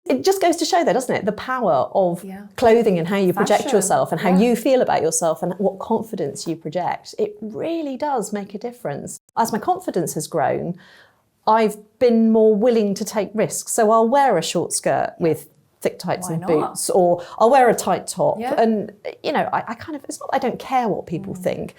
it just goes to show there, doesn't it? The power of clothing and how you project yourself and how you feel about yourself and what confidence you project. It really does make a difference. As my confidence has grown, I've been more willing to take risks. So I'll wear a short skirt with thick tights and boots, or I'll wear a tight top. And, you know, I kind of, it's not that I don't care what people think.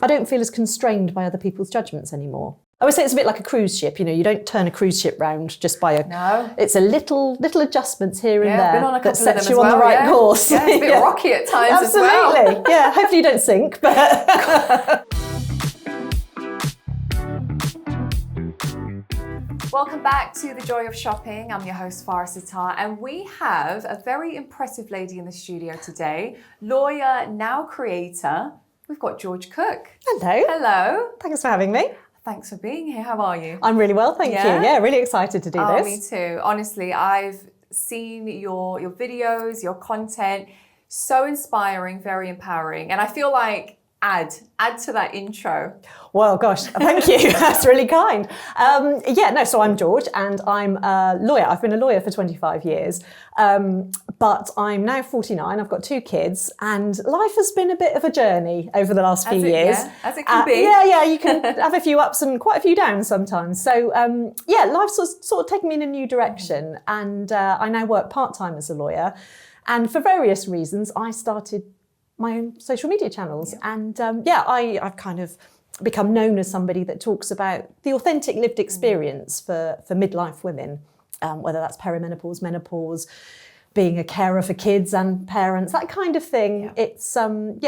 I don't feel as constrained by other people's judgments anymore. I would say it's a bit like a cruise ship. You know, you don't turn a cruise ship round just by a... No. It's a little adjustments here and there that sets you on the right course. Yeah, it's a bit rocky at times as well. Absolutely. Yeah, hopefully you don't sink, but... Welcome back to The Joy of Shopping. I'm your host, Farah Sattaur, and we have a very impressive lady in the studio today, lawyer, now creator. We've got George Cook. Hello. Hello. Thanks for having me. Thanks for being here. How are you? I'm really well, thank you. Yeah, really excited to do this. Me too. Honestly, I've seen your videos, your content. So inspiring, very empowering. And I feel like add to that intro. Well, gosh, thank you. That's really kind. So I'm George and I'm a lawyer. I've been a lawyer for 25 years, but I'm now 49. I've got 2 kids and life has been a bit of a journey over the last few years. Yeah, as it can be. Yeah, you can have a few ups and quite a few downs sometimes. So life's sort of taken me in a new direction and I now work part-time as a lawyer. And for various reasons, I started my own social media channels. And I've kind of become known as somebody that talks about the authentic lived experience for midlife women, whether that's perimenopause, menopause, being a carer for kids and parents, that kind of thing. It's an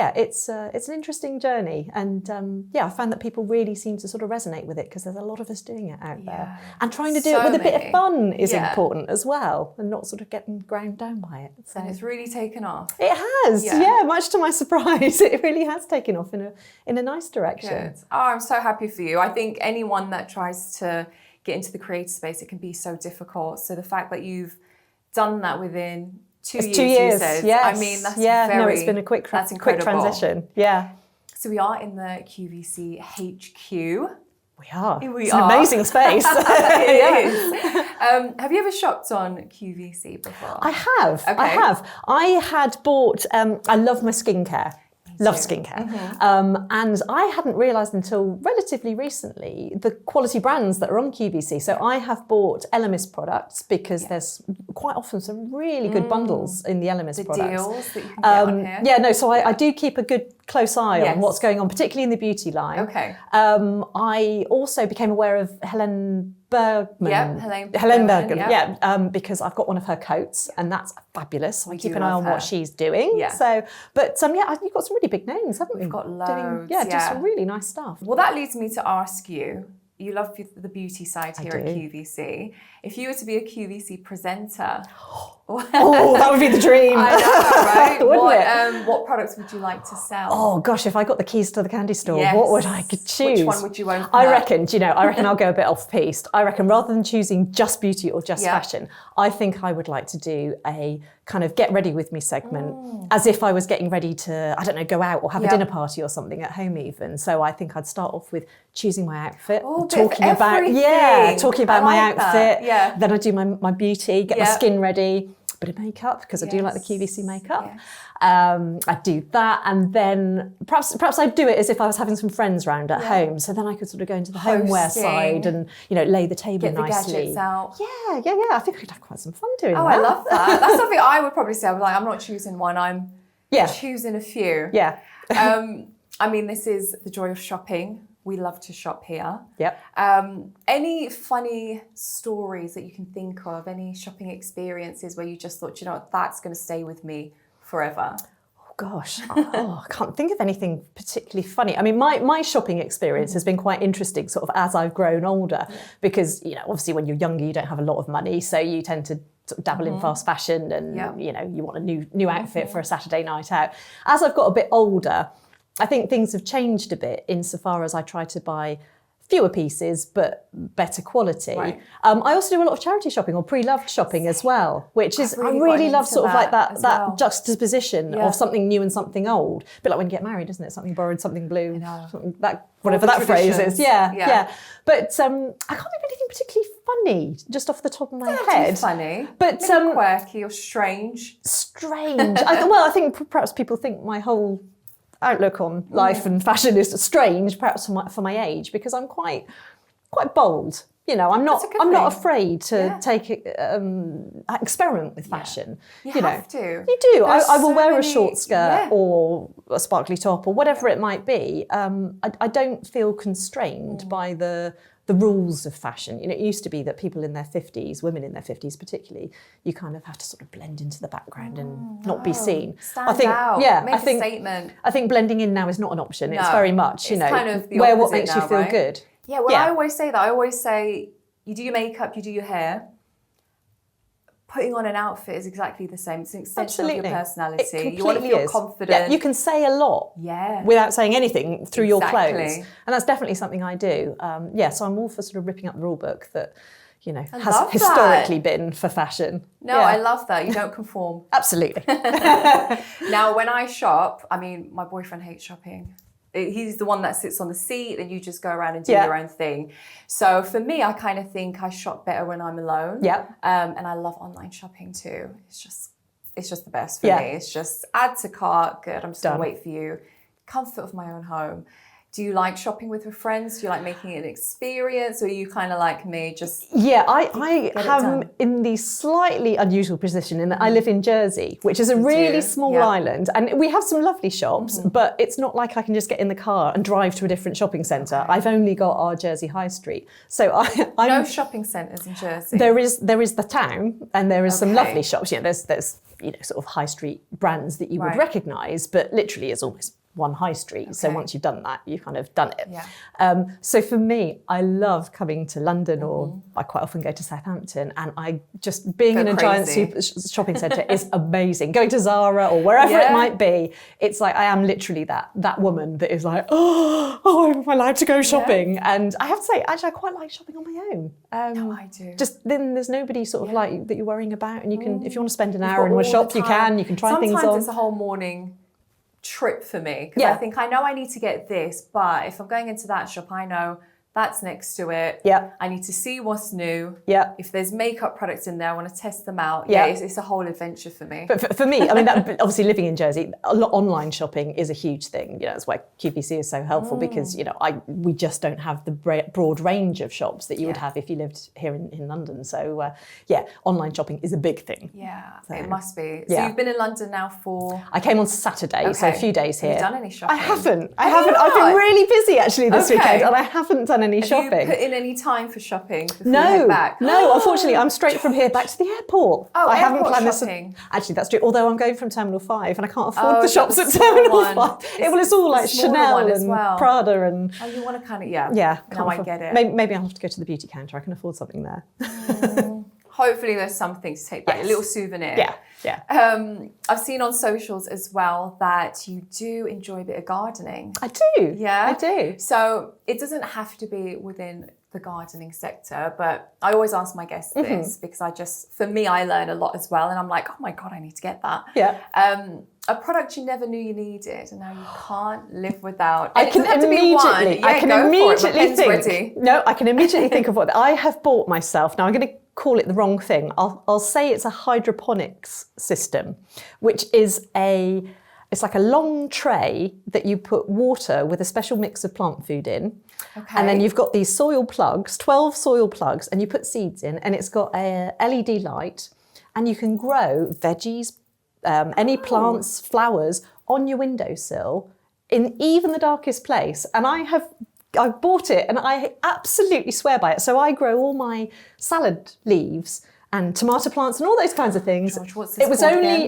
interesting journey. And I found that people really seem to sort of resonate with it because there's a lot of us doing it out there. And trying to do it with a bit of fun is important as well and not sort of getting ground down by it. So. And it's really taken off. It has, much to my surprise. It really has taken off in a nice direction. Good. Oh, I'm so happy for you. I think anyone that tries to get into the creative space, it can be so difficult. So the fact that you've done that within 2 years, 2 years, you said. yes. I mean, that's it's been a quick transition. Yeah. So we are in the QVC HQ. We are. It's an amazing space. It is. Have you ever shopped on QVC before? I have. Okay. I have. I had bought, I love my skincare. Love skincare. And I hadn't realised until relatively recently the quality brands that are on QVC. So I have bought Elemis products because there's quite often some really good bundles in the Elemis products. Deals that you can get on here. So I do keep a good close eye on what's going on, particularly in the beauty line. Okay. I also became aware of Helen Bergman. Helen Bergman. Because I've got one of her coats and that's fabulous. So I keep an eye on what she's doing. Yeah. So, but you've got some really big names, haven't we? We've got loads. Just some really nice stuff. Well, that leads me to ask you. You love the beauty side here at QVC. If you were to be a QVC presenter, that would be the dream. I know, right? Wouldn't it? What products would you like to sell? Oh gosh, if I got the keys to the candy store, what would I choose? Which one would you open? I reckon I'll go a bit off-piste. I reckon rather than choosing just beauty or just fashion, I think I would like to do a kind of get ready with me segment as if I was getting ready to, I don't know, go out or have a dinner party or something at home even. So I think I'd start off with choosing my outfit, talking about my outfit. Yeah. Then I do my beauty, get my skin ready, bit of makeup because I do like the QVC makeup. Yes. I do that, and then perhaps I'd do it as if I was having some friends round at home. So then I could sort of go into the homeware side and lay the table nicely. Get the gadgets out. Yeah. I think I could have quite some fun doing that. Oh, I love that. That's something I would probably say. I'm not choosing one. I'm choosing a few. Yeah. I mean, this is the joy of shopping. We love to shop here. Yep. Any funny stories that you can think of? Any shopping experiences where you just thought, that's going to stay with me forever? Oh gosh, I can't think of anything particularly funny. I mean, my shopping experience has been quite interesting, sort of as I've grown older, because obviously when you're younger you don't have a lot of money, so you tend to sort of dabble in fast fashion, and you want a new outfit for a Saturday night out. As I've got a bit older, I think things have changed a bit insofar as I try to buy fewer pieces, but better quality. Right. I also do a lot of charity shopping or pre-loved shopping as well, which is, I really really got love into sort of like that as well. that juxtaposition of something new and something old. A bit like when you get married, isn't it? Something borrowed, something blue, something that, whatever that phrase is. Yeah. But I can't think of anything particularly funny just off the top of my head. Funny, but maybe quirky or strange. Strange. I think perhaps people think my whole outlook on life and fashion is strange, perhaps for my age, because I'm quite bold. You know, I'm not afraid to take experiment with fashion. You have to. You do. I will wear a short skirt or a sparkly top or whatever it might be. I don't feel constrained by the rules of fashion. You know, it used to be that people in their 50s, women in their 50s particularly, you kind of have to sort of blend into the background and not be seen. Stand out. Make a statement. I think blending in now is not an option. It's very much, you know, kind of the wear what opposite makes now, you feel right? good. Yeah, well, I always say that. I always say, you do your makeup, you do your hair. Putting on an outfit is exactly the same. It's an extension of your personality. You want to feel confident. Yeah, you can say a lot without saying anything through your clothes. And that's definitely something I do. So I'm all for sort of ripping up the rule book that, you know, has historically been for fashion. No, I love that. You don't conform. Absolutely. Now, when I shop, I mean, my boyfriend hates shopping. He's the one that sits on the seat and you just go around and do your own thing. So for me, I kind of think I shop better when I'm alone. Yeah. And I love online shopping too. It's just the best for me. It's just add to cart, good, I'm just going to wait for you. Comfort of my own home. Do you like shopping with your friends? Do you like making it an experience? Or are you kind of like me, just... Yeah, I have in the slightly unusual position in that I live in Jersey, which is a really small island. And we have some lovely shops, but it's not like I can just get in the car and drive to a different shopping centre. I've only got our Jersey High Street. So I'm... No shopping centres in Jersey? There is the town and there is some lovely shops. You know, there's you know, sort of high street brands that you would recognise, but literally it's almost one high street. So once you've done that, you've kind of done it. So for me, I love coming to London or I quite often go to Southampton, and I just being in a giant shopping centre is amazing. Going to Zara or wherever it might be, it's like I am literally that woman that is like, oh, am I allowed to go shopping? And I have to say, actually, I quite like shopping on my own. No, I do. Just then there's nobody sort of like that you're worrying about, and you can, if you want to spend an hour in a shop, you can try things on. Sometimes it's a whole morning trip for me, because I think I know I need to get this, but if I'm going into that shop, I know that's next to it. I need to see what's new. If there's makeup products in there, I want to test them out. It's a whole adventure for me. But for me, I mean, obviously living in Jersey, online shopping is a huge thing. You know, that's why QVC is so helpful, because, you know, we just don't have the broad range of shops that you would have if you lived here in London. So online shopping is a big thing. So, it must be. So you've been in London now for... I came on Saturday, so a few days here. Have you done any shopping? I haven't. I've been really busy actually this weekend, and I haven't done any shopping. Have you put in any time for shopping before you head back? No, unfortunately, I'm straight from here back to the airport. I haven't planned shopping. This. Actually, that's true. Although I'm going from Terminal 5 and I can't afford the shops at Terminal 5. It's all like Chanel and Prada and... Oh, you want to kind of, now I get it. Maybe I'll have to go to the beauty counter. I can afford something there. Hopefully there's something to take back, a little souvenir. I've seen on socials as well that you do enjoy a bit of gardening. I do. Yeah? I do. So it doesn't have to be within the gardening sector, but I always ask my guests this because for me, I learn a lot as well. And I'm like, oh my God, I need to get that. A product you never knew you needed and now you can't live without. And I can immediately think of what I have bought myself. Now I'm going to call it the wrong thing. I'll say it's a hydroponics system, which is it's like a long tray that you put water with a special mix of plant food in. And then you've got these soil plugs, 12 soil plugs, and you put seeds in, and it's got a LED light, and you can grow veggies, any plants, flowers on your windowsill in even the darkest place. And I bought it and I absolutely swear by it. So I grow all my salad leaves and tomato plants and all those kinds of things. George, what's this called again?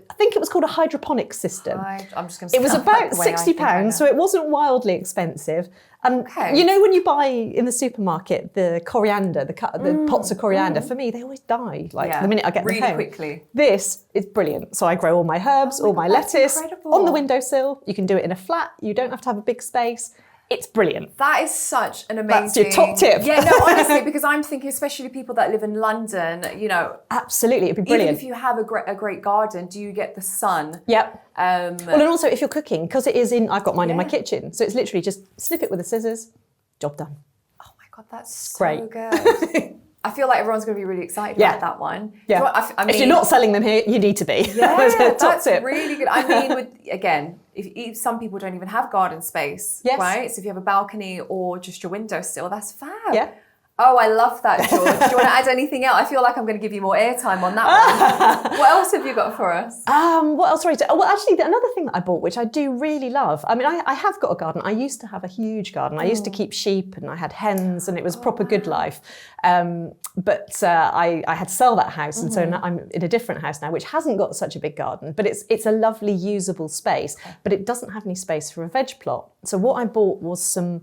I think it was called a hydroponic system. I'm just going to. It was about £60, so it wasn't wildly expensive. And you know when you buy in the supermarket the coriander, the pots of coriander, for me they always die the minute I get them home. Really quickly. This is brilliant. So I grow all my herbs, all my lettuce on the windowsill. You can do it in a flat. You don't have to have a big space. It's brilliant. That is such an amazing... That's your top tip. Yeah, no, honestly, because I'm thinking, especially people that live in London, you know... Absolutely, it'd be brilliant. Even if you have a great garden, do you get the sun? Yep. Well, and also if you're cooking, because it is in... I've got mine in my kitchen, so it's literally just snip it with the scissors, job done. Oh my God, that's so great. good. I feel like everyone's going to be really excited about that one. Yeah. I mean, if you're not selling them here, you need to be. Yeah, that's tip. really good. I mean, again, if some people don't even have garden space, right? So if you have a balcony or just your windowsill, that's fab. Yeah. Oh, I love that, George. Do you want to add anything else? I feel like I'm going to give you more airtime on that one. What else have you got for us? What else? Well, actually, another thing that I bought, which I do really love. I mean, I have got a garden. I used to have a huge garden. I used to keep sheep and I had hens and it was proper good life. But I had to sell that house. And so now I'm in a different house now, which hasn't got such a big garden, but it's a lovely usable space, but it doesn't have any space for a veg plot. So what I bought was some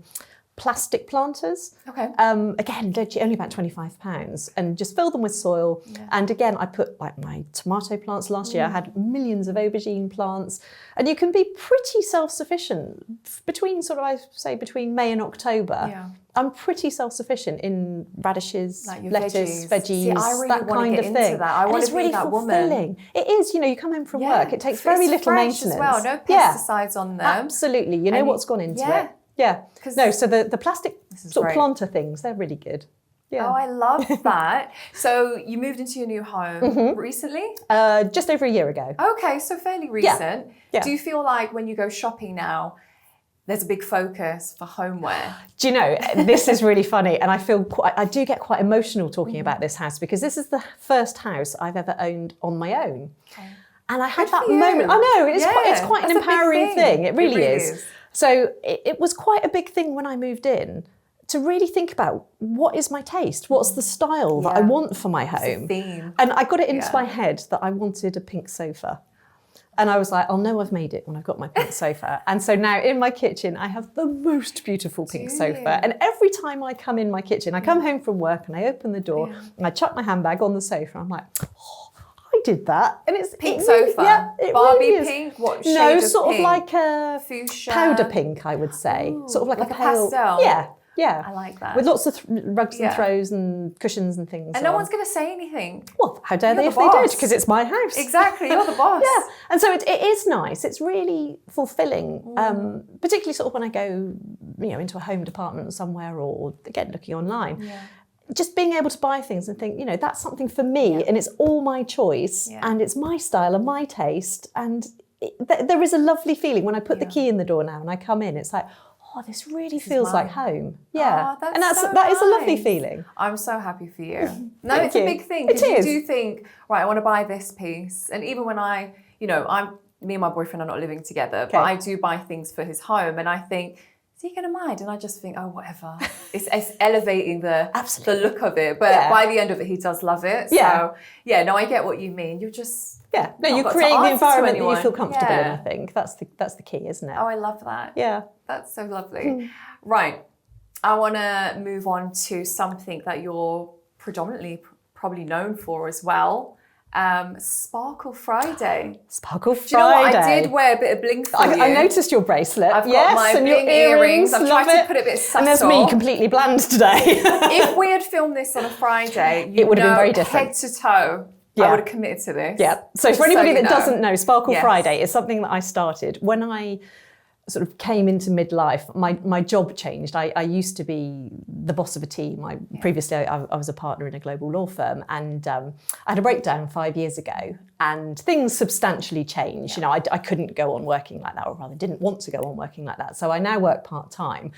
plastic planters. Okay. Again, only about £25, and just fill them with soil. Yeah. And again, I put like my tomato plants last year. I had millions of aubergine plants, and you can be pretty self-sufficient between between May and October. Yeah. I'm pretty self-sufficient in radishes, like lettuce, veggies, See, I really that kind of thing. That. I want to be really that fulfilling. Woman. It is, you come home from work. It takes very little maintenance. As well, no pesticides on them. Absolutely, you know what's gone into it. Yeah. No, so the plastic sort of planter things, they're really good. Yeah. Oh, I love that. So you moved into your new home recently? Just over a year ago. Okay, so fairly recent. Yeah. Do you feel like when you go shopping now, there's a big focus for homeware? Do you know, this is really funny, and I do get quite emotional talking about this house, because this is the first house I've ever owned on my own. Okay. And I had that moment. I know, it's quite an empowering thing. It really is. So it was quite a big thing when I moved in to really think about what is my taste, what's the style that I want for my home. Theme. And I got it into my head that I wanted a pink sofa. And I was like, I'll know I've made it when I've got my pink sofa. And so now in my kitchen, I have the most beautiful pink sofa. And every time I come in my kitchen, I come home from work and I open the door and I chuck my handbag on the sofa. I'm like, oh, I did that. And it's pink sofa. Yeah, it Barbie really is. Pink? What shade of pink? Sort of like a fuchsia. Powder pink, I would say. Ooh, sort of like a pale. pastel. Yeah. I like that. With lots of rugs and throws and cushions and things. And no one's going to say anything. Well, how dare they if they did? Because it's my house. Exactly, you're the boss. Yeah. And so it is nice. It's really fulfilling, particularly sort of when I go, into a home department somewhere, or again, looking online. Yeah. Just being able to buy things and think, that's something for me and it's all my choice and it's my style and my taste. And there is a lovely feeling when I put the key in the door now and I come in, it's like, oh, this really feels like home. Yeah. Oh, and that is a lovely feeling. I'm so happy for you. No, it's a big thing. Because you do think, right, I want to buy this piece. And even when me and my boyfriend are not living together, but I do buy things for his home. And I think, is he going to mind? And I just think, oh, whatever. It's elevating the look of it. But by the end of it, he does love it. So, I get what you mean. You're just... Yeah, no, you create the environment that you feel comfortable in, I think. That's the key, isn't it? Oh, I love that. Yeah. That's so lovely. Right. I want to move on to something that you're predominantly probably known for as well. Sparkle Friday. Sparkle Friday. Do you know what? I did wear a bit of bling for you. I noticed your bracelet. I've got my bling earrings. I've tried to put it a bit subtle. And there's me completely bland today. If we had filmed this on a Friday, it would have been very different. Head to toe. I would have committed to this. Yeah. So for anybody that doesn't know, Sparkle Friday is something that I started when I sort of came into midlife. My job changed. I used to be the boss of a team. Previously I was a partner in a global law firm, and I had a breakdown 5 years ago, and things substantially changed. I couldn't go on working like that, or rather didn't want to go on working like that. So I now work part-time.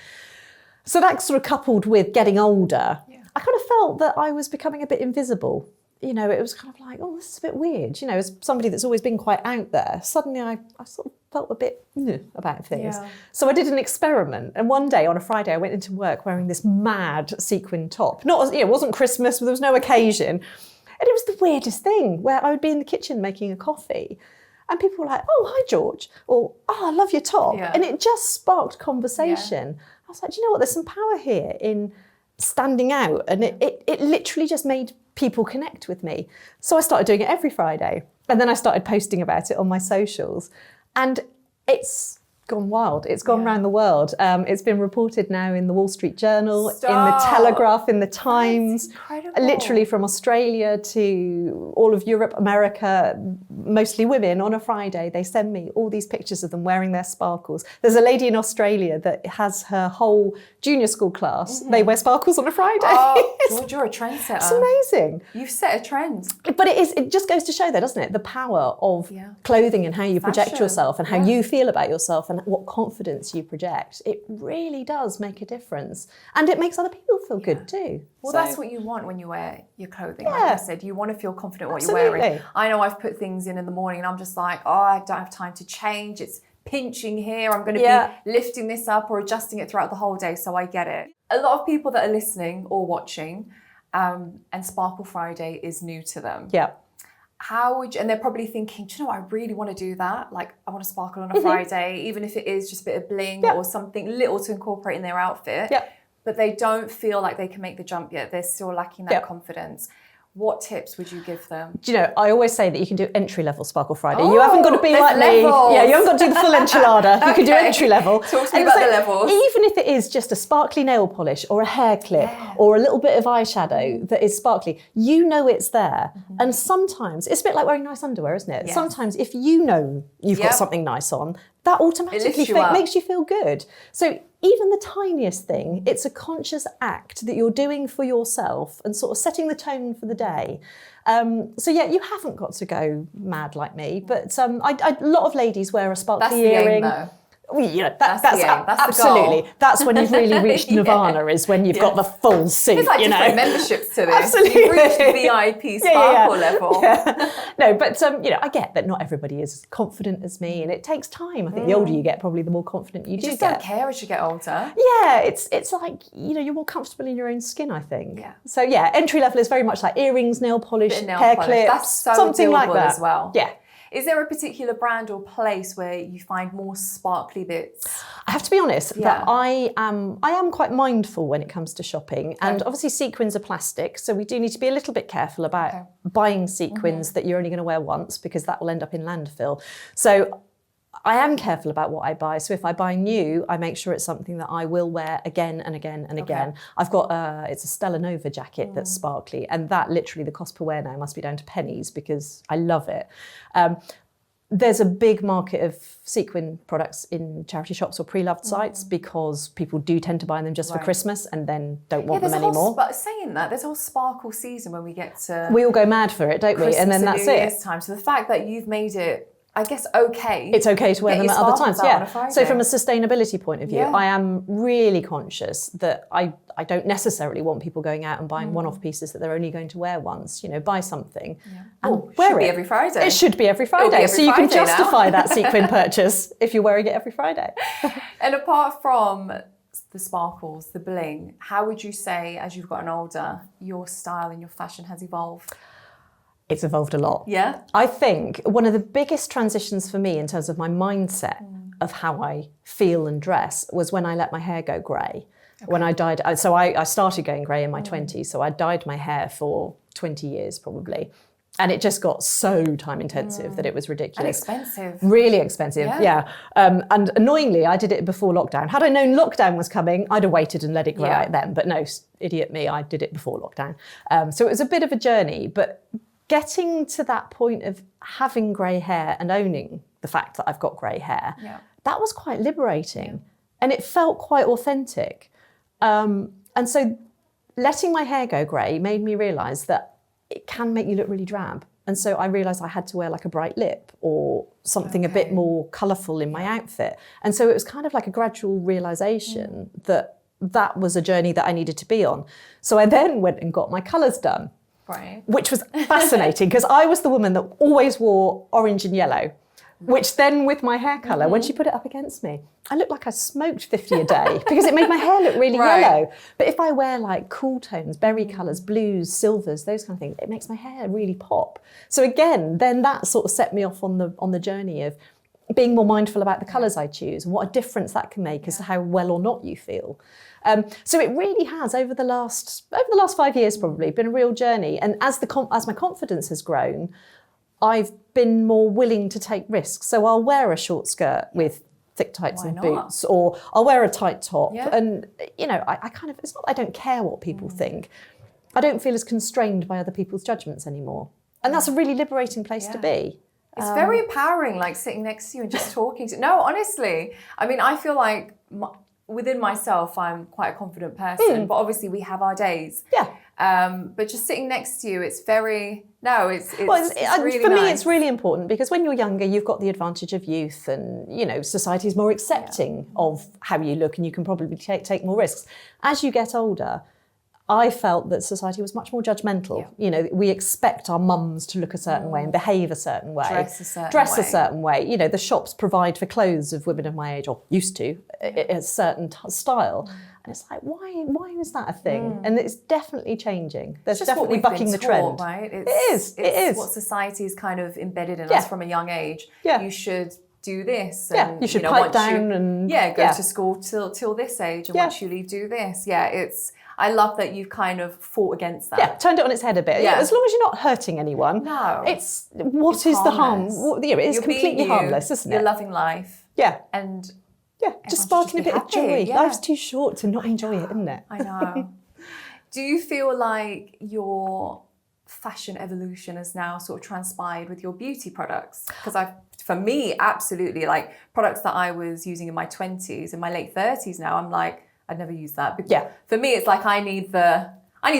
So that sort of coupled with getting older, I kind of felt that I was becoming a bit invisible. It was kind of like, oh, this is a bit weird. As somebody that's always been quite out there, suddenly I sort of felt a bit about things. Yeah. So I did an experiment. And one day on a Friday, I went into work wearing this mad sequin top. It wasn't Christmas, there was no occasion. And it was the weirdest thing, where I would be in the kitchen making a coffee and people were like, oh, hi, George. Or, oh, I love your top. Yeah. And it just sparked conversation. Yeah. I was like, do you know what? There's some power here in standing out. And it literally just made people connect with me. So I started doing it every Friday. And then I started posting about it on my socials. And it's gone wild. It's gone around the world. It's been reported now in the Wall Street Journal, Stop. in the Telegraph, in the Times, incredible. literally from Australia to all of Europe, America, mostly women. On a Friday, they send me all these pictures of them wearing their sparkles. There's a lady in Australia that has her whole junior school class. They wear sparkles on a Friday. Oh, George, you're a trendsetter. It's amazing. You've set a trend. But it just goes to show though, doesn't it? The power of clothing and how you project Fashion. yourself and how you feel about yourself and what confidence you project. It really does make a difference. And it makes other people feel good too. Well, that's what you want when you wear your clothing. Yeah. Like I said, you want to feel confident what Absolutely. you're wearing. I know I've put things in the morning and I'm just like, oh, I don't have time to change. It's pinching here. I'm going to be lifting this up or adjusting it throughout the whole day. So I get it. A lot of people that are listening or watching, and Sparkle Friday is new to them. Yeah. How would you, and they're probably thinking, do you know what, I really want to do that. Like, I want to sparkle on a Friday, even if it is just a bit of bling or something little to incorporate in their outfit. Yeah. But they don't feel like they can make the jump yet. They're still lacking that confidence. What tips would you give them? Do you know, I always say that you can do entry-level Sparkle Friday. You haven't got to be like me. levels. Yeah, you haven't got to do the full enchilada. You can do entry-level. Talk to me about the levels. Even if it is just a sparkly nail polish or a hair clip or a little bit of eyeshadow that is sparkly, you know it's there. And sometimes, it's a bit like wearing nice underwear, isn't it? Yes. Sometimes if you know you've got something nice on, that automatically makes you feel good. So even the tiniest thing, it's a conscious act that you're doing for yourself and sort of setting the tone for the day. So yeah, you haven't got to go mad like me, but a lot of ladies wear a sparkly earring. That's the aim, though. Well, you know, That's the aim. That's absolutely. the goal. That's when you've really reached nirvana, is when you've got the full suit. There's like different memberships to this. Absolutely. You've reached the VIP sparkle level. Yeah. No, but you know, I get that not everybody is as confident as me, and it takes time. I think the older you get, probably the more confident you do just get. don't care as you get older. Yeah, it's like, you know, you're more comfortable in your own skin, I think. Yeah. So yeah, entry level is very much like earrings, nail polish, hair clips, That's so something like doable that as well. Yeah. Is there a particular brand or place where you find more sparkly bits? I have to be honest that I am quite mindful when it comes to shopping, and obviously sequins are plastic, so we do need to be a little bit careful about buying sequins that you're only going to wear once, because that will end up in landfill. So I am careful about what I buy. So if I buy new, I make sure it's something that I will wear again and again and again. I've got it's a Stella Nova jacket that's sparkly, and that literally the cost per wear now must be down to pennies because I love it. There's a big market of sequin products in charity shops or pre-loved sites because people do tend to buy them just for Christmas and then don't want them anymore. But saying that, there's a whole sparkle season when we get to... We all go mad for it, don't we? Christmas And then that's New it. Year's time. So the fact that you've made it, I guess, okay. It's okay to wear them at other times, on a Friday. So from a sustainability point of view, I am really conscious that I don't necessarily want people going out and buying one-off pieces that they're only going to wear once. You know, buy something and wear it. Should be every Friday. It should be every Friday. So you can justify that sequin purchase if you're wearing it every Friday. And apart from the sparkles, the bling, how would you say, as you've gotten older, your style and your fashion has evolved? It's evolved a lot. Yeah. I think one of the biggest transitions for me in terms of my mindset of how I feel and dress was when I let my hair go grey. When I dyed, so I started going grey in my 20s, so I dyed my hair for 20 years probably. And it just got so time intensive that it was ridiculous. And expensive. Really expensive, yeah. And annoyingly, I did it before lockdown. Had I known lockdown was coming, I'd have waited and let it grow out then. But no, idiot me, I did it before lockdown. So it was a bit of a journey, but getting to that point of having grey hair and owning the fact that I've got grey hair, that was quite liberating. And it felt quite authentic. And so letting my hair go grey made me realise that it can make you look really drab. And so I realised I had to wear like a bright lip or something a bit more colourful in my outfit. And so it was kind of like a gradual realisation that that was a journey that I needed to be on. So I then went and got my colours done. Right. Which was fascinating because I was the woman that always wore orange and yellow, which then with my hair colour, when she put it up against me, I looked like I smoked 50 a day because it made my hair look really yellow. But if I wear like cool tones, berry colours, blues, silvers, those kind of things, it makes my hair really pop. So again, then that sort of set me off on the journey of being more mindful about the colours I choose and what a difference that can make as to how well or not you feel. So it really has, over the last 5 years probably, been a real journey. And as my confidence has grown, I've been more willing to take risks. So I'll wear a short skirt with thick tights Why and not? boots, or I'll wear a tight top. Yeah. And, you know, I kind of, it's not that I don't care what people think. I don't feel as constrained by other people's judgments anymore. And that's a really liberating place to be. It's very empowering, like sitting next to you and just talking to. No, honestly, I mean, I feel like within myself, I'm quite a confident person, but obviously we have our days. Yeah. But just sitting next to you, it's very, it's really for me, nice. it's really important because when you're younger, you've got the advantage of youth and, you know, society's more accepting of how you look and you can probably take more risks. As you get older, I felt that society was much more judgmental. Yeah. You know, we expect our mums to look a certain way and behave a certain way. Dress a certain way. You know, the shops provide for clothes of women of my age, or used to, a certain style. And it's like, why is that a thing? And it's definitely changing. There's definitely bucking the trend. Right? It is. It's what society is kind of embedded in us from a young age. Yeah. You should do this. Yeah, And, you should pipe down and... go to school till this age. And once you leave, do this. Yeah, I love that you've kind of fought against that. Yeah, turned it on its head a bit. Yeah. As long as you're not hurting anyone. No. It's the harm? It is completely harmless, isn't it? You're loving life. Yeah. And just sparking a bit of joy. Yeah. Life's too short to not enjoy it, isn't it? I know. Do you feel like your fashion evolution has now sort of transpired with your beauty products? Because for me, absolutely, like products that I was using in my 20s, in my late 30s now, I'm like, I'd never use that. But for me, it's like I need the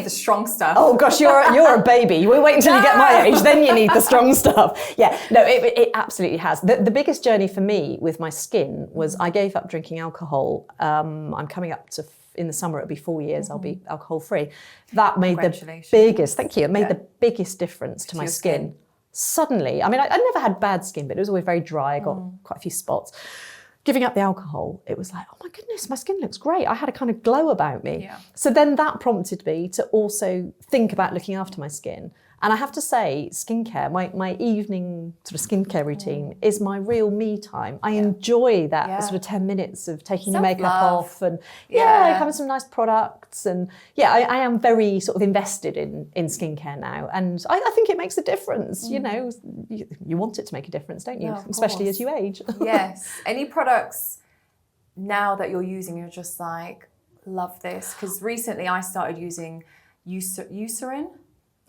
strong stuff. Oh gosh, you're a baby. We wait until you get my age, then you need the strong stuff. Yeah, no, it absolutely has. The biggest journey for me with my skin was I gave up drinking alcohol. I'm coming up to, in the summer, it'll be 4 years, I'll be alcohol free. That made the biggest, thank you, it made the biggest difference to my skin. Suddenly, I mean, I never had bad skin, but it was always very dry. I got quite a few spots. Giving up the alcohol, it was like, oh my goodness, my skin looks great. I had a kind of glow about me. Yeah. So then that prompted me to also think about looking after my skin. And I have to say, skincare, my evening sort of skincare routine is my real me time. I enjoy that sort of 10 minutes of taking your makeup off and having some nice products. And I am very sort of invested in skincare now. And I think it makes a difference. You know, you want it to make a difference, don't you? Especially as you age. Yes. Any products now that you're using, you're just like, love this. Because recently I started using Eucerin.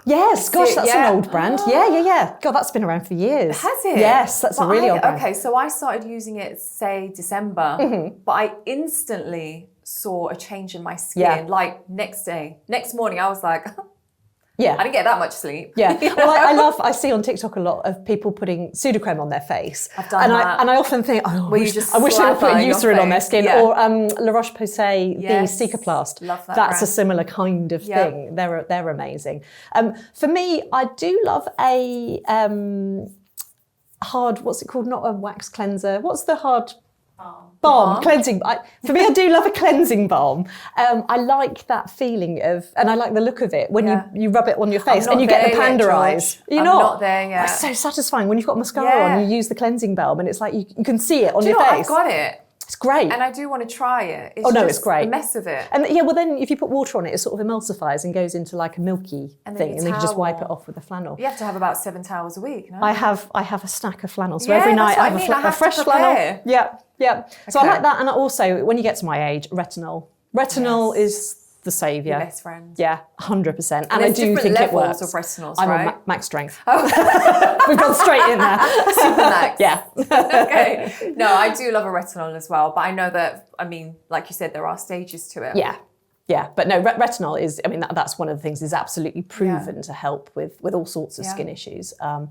Yes, gosh, that's an old brand. Yeah. God, that's been around for years. Has it? Yes, that's a really old brand. Okay, so I started using it, say, December, but I instantly saw a change in my skin. Like next morning, I was like, I didn't get that much sleep. Yeah. Well, I see on TikTok a lot of people putting pseudo-creme on their face. I've done that. And I often think, I wish they were putting Eucerin on their skin. Or La Roche-Posay, the Cicaplast. Love that That's brand. a similar kind of thing. They're amazing. For me, I do love a hard, what's it called? Not a wax cleanser. What's the hard... Balm, cleansing. For me, I do love a cleansing balm. I like that feeling of, and I like the look of it when you rub it on your face and you get the panda eyes. You're not there yet. It's so satisfying when you've got mascara on. You use the cleansing balm, and it's like you can see it on your face. I've got it. It's great. And I do want to try it. It's great. The mess of it. And well then if you put water on it, it sort of emulsifies and goes into like a milky thing, and then you can just wipe it off with a flannel. You have to have about 7 towels a week, no? I have a stack of flannel, so every night I have a fresh flannel. Yeah. So I like that, and also when you get to my age, retinol. Retinol is the saviour. Your best friend. Yeah, 100%. And I do think it works. Of retinols, I'm right? on max strength. We've gone straight in there. Super max. Yeah. Okay. No, I do love a retinol as well, but I know that, I mean, like you said, there are stages to it. Yeah, but no, retinol is, I mean, that's one of the things is absolutely proven to help with all sorts of skin issues. And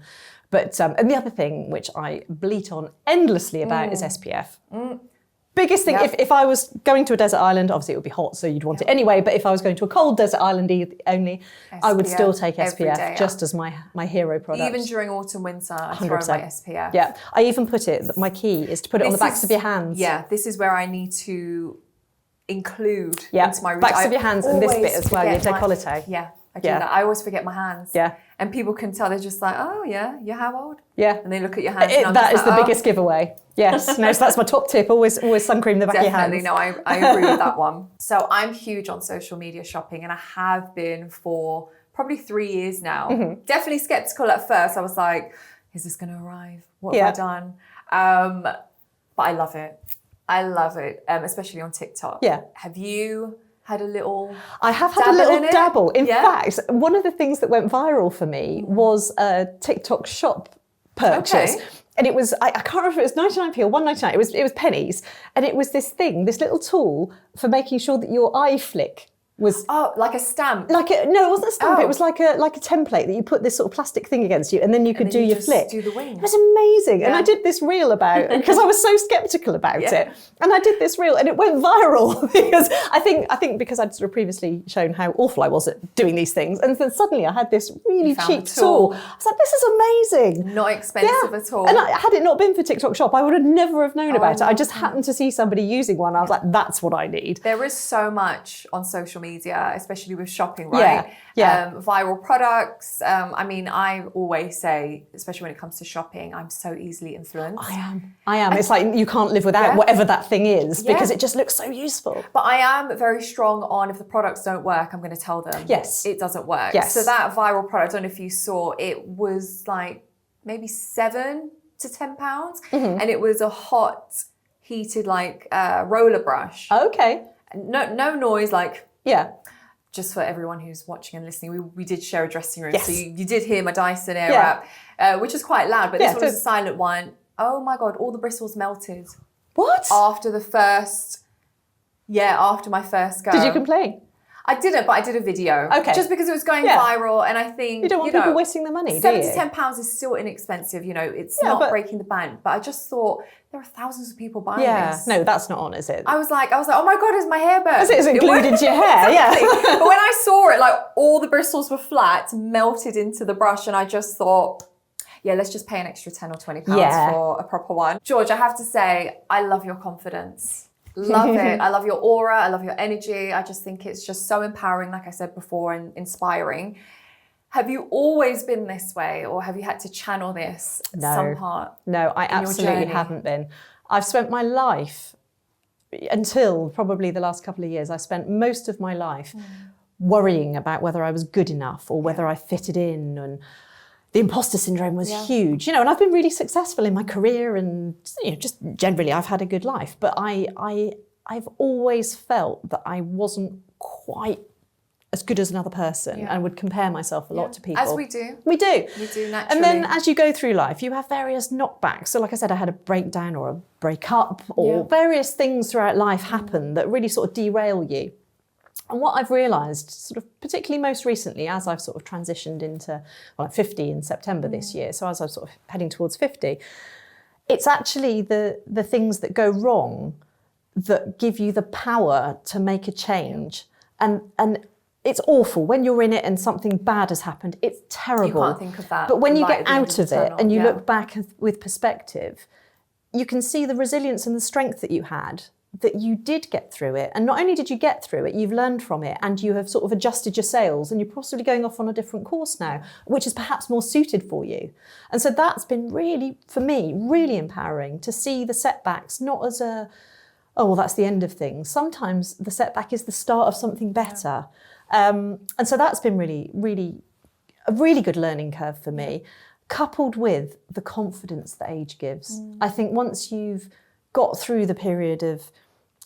the other thing which I bleat on endlessly about is SPF. Biggest thing, if I was going to a desert island, obviously it would be hot, so you'd want it anyway, but if I was going to a cold desert island only, SPF, I would still take SPF just as my hero product. Even during autumn, winter, I throw my SPF. Yeah, I even put it, my key is to put it on the backs of your hands. Yeah, this is where I need to include into my routine. Backs of your hands and this bit as well, your décolleté. Yeah, I do that. I always forget my hands. Yeah. And people can tell, they're just like, oh yeah, you're how old? Yeah. And they look at your hands. That is the biggest giveaway. Yes, no, so that's my top tip. Always sun cream the back of your hands. Definitely, no, I agree with that one. So I'm huge on social media shopping, and I have been for probably 3 years now. Definitely skeptical at first. I was like, is this going to arrive? What have I done? but I love it. I love it, especially on TikTok. Yeah. Have you had a little I have had a little dabble. In fact, one of the things that went viral for me was a TikTok shop purchase. Okay. And it was, I can't remember if it was 99p or 1.99. It was pennies. And it was this thing, this little tool for making sure that your eye flick was... Oh, like a stamp. No, it wasn't a stamp. It was like a template that you put this sort of plastic thing against you, and then you could do your flick. Do the wing. It was amazing. Yeah. And I did this reel about, because I was so skeptical about it. And I did this reel and it went viral because I think because I'd sort of previously shown how awful I was at doing these things. And then suddenly I had this really cheap tool. I was like, this is amazing. Not expensive at all. And had it not been for TikTok Shop, I would have never have known about it. I just happened to see somebody using one. I was like, that's what I need. There is so much on social media, especially with shopping, right? Viral products. I mean, I always say, especially when it comes to shopping, I'm so easily influenced. I am. It's like you can't live without whatever that thing is because it just looks so useful. But I am very strong on, if the products don't work, I'm going to tell them. Yes. It doesn't work. Yes. So that viral product, I don't know if you saw, it was like maybe £7 to £10. And it was a hot, heated roller brush. Okay. No noise, Yeah. Just for everyone who's watching and listening, we did share a dressing room. Yes. So you did hear my Dyson Airwrap, which is quite loud, but this one was a silent one. Oh my God, all the bristles melted. What? After my first go. Did you complain? I didn't, but I did a video. Okay. Just because it was going viral, and I think... You don't want people wasting their money, do you? £7 to £10 is still inexpensive, it's not breaking the bank. But I just thought, there are thousands of people buying this. No, that's not on, is it? I was like, oh my God, is my hair burnt? Is it glued into your hair? Exactly. But when I saw it, all the bristles were flat, melted into the brush, and I just thought... Yeah, let's just pay an extra £10 or £20 for a proper one. George, I have to say, I love your confidence. Love it. I love your aura. I love your energy. I just think it's just so empowering, like I said before, and inspiring. Have you always been this way, or have you had to channel this at some part? No, I absolutely haven't been. I've spent my life, until probably the last couple of years, I spent most of my life worrying about whether I was good enough or whether I fitted in, and the imposter syndrome was huge, and I've been really successful in my career, and just generally I've had a good life. But I've always felt that I wasn't quite as good as another person, and would compare myself a lot to people. As we do. We do. We do, naturally. And then as you go through life, you have various knockbacks. So like I said, I had a breakdown or a breakup, or various things throughout life happen that really sort of derail you. And what I've realised, sort of particularly most recently, as I've sort of transitioned into, I'm 50 in September this year, so as I'm sort of heading towards 50, it's actually the things that go wrong that give you the power to make a change. And it's awful when you're in it and something bad has happened. It's terrible. You can't think of that. But when you get out of it and you look back with perspective, you can see the resilience and the strength that you had, that you did get through it. And not only did you get through it, you've learned from it, and you have sort of adjusted your sails, and you're possibly going off on a different course now, which is perhaps more suited for you. And so that's been really, for me, really empowering to see the setbacks not as that's the end of things. Sometimes the setback is the start of something better. And so that's been really, really, a really good learning curve for me, coupled with the confidence that age gives. I think once you've got through the period of,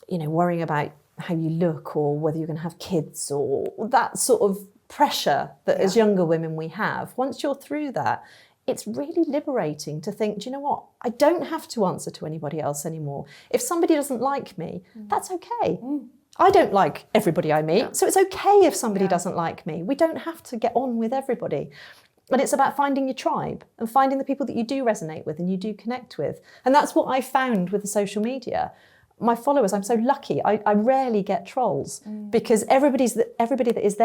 worrying about how you look or whether you're going to have kids or that sort of pressure that as younger women we have, once you're through that, it's really liberating to think, do you know what? I don't have to answer to anybody else anymore. If somebody doesn't like me, that's okay. I don't like everybody I meet, so it's okay if somebody doesn't like me. We don't have to get on with everybody. And it's about finding your tribe and finding the people that you do resonate with and you do connect with. And that's what I found with the social media. My followers, I'm so lucky. I rarely get trolls because everybody that is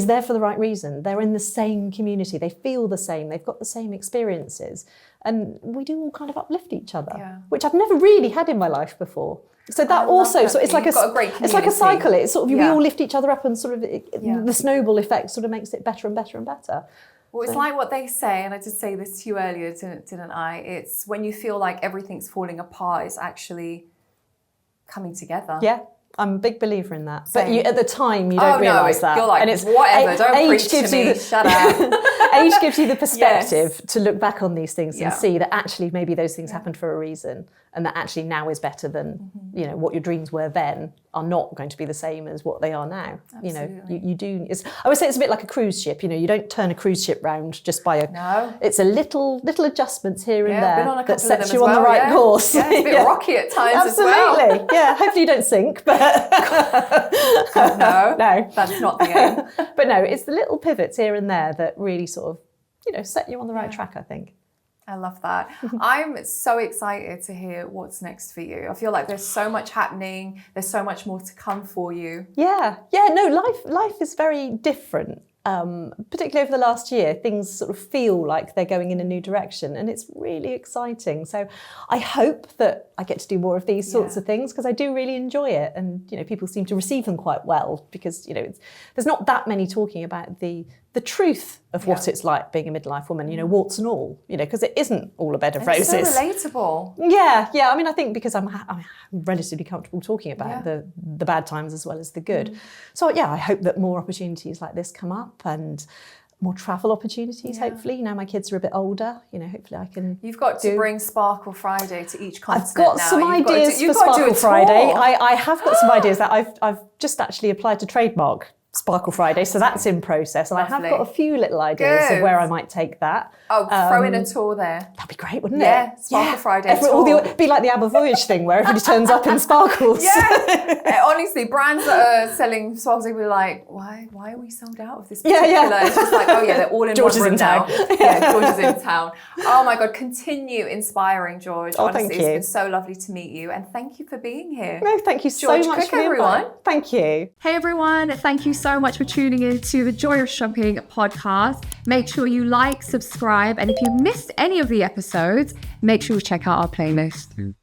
there for the right reason. They're in the same community. They feel the same. They've got the same experiences. And we do all kind of uplift each other, which I've never really had in my life before. So that also, so it's like a cycle. It's sort of, we all lift each other up, and sort of the snowball effect sort of makes it better and better and better. Well, it's like what they say, and I did say this to you earlier, didn't I? It's when you feel like everything's falling apart, it's actually coming together. Yeah, I'm a big believer in that. But at the time, you don't realise that. You're like, and it's whatever, don't preach to me, shut up. age gives you the perspective to look back on these things and see that actually maybe those things happened for a reason, and that actually now is better than what your dreams were then are not going to be the same as what they are now. Absolutely. You do. I would say it's a bit like a cruise ship. You don't turn a cruise ship round just by a. No. It's a little adjustments here and been there on a that couple of sets them you as on the well, right course. Yeah, it's a bit rocky at times as well. Absolutely. Yeah. Hopefully you don't sink, but no, no, that's not the aim. But no, it's the little pivots here and there that really sort of set you on the right track, I think. I love that. I'm so excited to hear what's next for you. I feel like there's so much happening. There's so much more to come for you. Yeah. No, life is very different. Particularly over the last year, things sort of feel like they're going in a new direction, and it's really exciting. So I hope that I get to do more of these sorts of things, because I do really enjoy it, and people seem to receive them quite well, because there's not that many talking about the truth of what it's like being a midlife woman, warts and all, because it isn't all a bed of roses. It's so relatable. Yeah. I mean, I think because I'm relatively comfortable talking about the bad times as well as the good. So I hope that more opportunities like this come up, and more travel opportunities, hopefully. Now my kids are a bit older, hopefully I can. You've got to bring Sparkle Friday to each continent. I've got some ideas for Sparkle Friday. I have got some ideas that I've just actually applied to trademark Sparkle Friday, so that's in process, and I have got a few little ideas of where I might take that. Oh, throw in a tour there. That'd be great, wouldn't it? Yeah, Sparkle Friday tour. It'd be like the Aber Voyage thing where everybody turns up in sparkles. Yeah, honestly, brands that are selling sparkles, they'll be like, why are we sold out of this particular? It's just like, they're all in George one room is in town. now. Yeah, George is in town. Oh my God, continue inspiring, George. Honestly, thank you. It's been so lovely to meet you, and thank you for being here. No, thank you so much for the invite. Thank you. Hey everyone, thank you so much for tuning in to the Joy of Shopping podcast. Make sure you like, subscribe, and if you missed any of the episodes, make sure you check out our playlist.